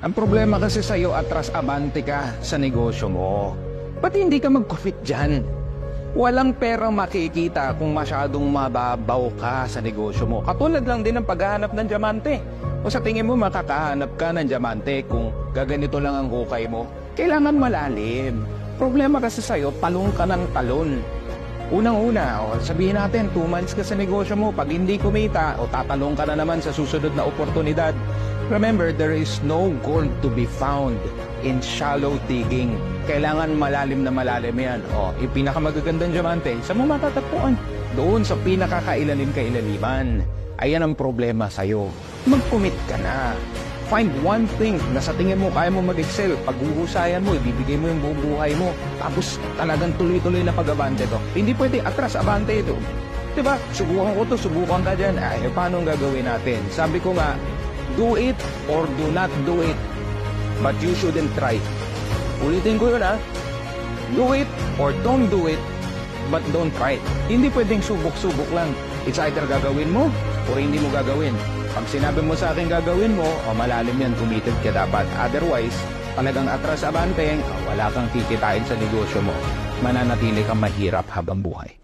Ang problema kasi sa'yo, atras abante ka sa negosyo mo. Ba't hindi ka mag-commit dyan? Walang pera makikita kung masyadong mababaw ka sa negosyo mo. Katulad lang din ng paghahanap ng diamante. O sa tingin mo makakahanap ka ng diamante kung gaganito lang ang hukay mo? Kailangan malalim. Problema kasi sa'yo, talon ka ng talon. Unang-una, sabihin natin, 2 months ka sa negosyo mo. Pag hindi kumita, tatalong ka na naman sa susunod na oportunidad. Remember, there is no gold to be found in shallow digging. Kailangan malalim na malalim yan. Yung pinakamagagandang diamante, saan mo matatagpuan? Doon sa pinakakailalim-kailaliman. Ayan ang problema sa'yo. Mag-commit ka na. Find one thing na sa tingin mo kaya mo mag-excel. Pag-uhusayan mo, ibibigay mo yung buong buhay mo. Tapos talagang tuloy-tuloy na pag-abante to. Hindi pwede atras, abante ito. Diba? Subukan ko to, subukan ka dyan. Paano gagawin natin? Sabi ko nga, do it or do not do it. But you shouldn't try. Ulitin ko yun Do it or don't do it, but don't try. Hindi pwedeng subok-subok lang. It's either gagawin mo o hindi mo gagawin. Pag sinabi mo sa akin gagawin mo, malalim yan, committed ka dapat. Otherwise, talagang atras abante, wala kang kikitain sa negosyo mo. Mananatili kang mahirap habang buhay.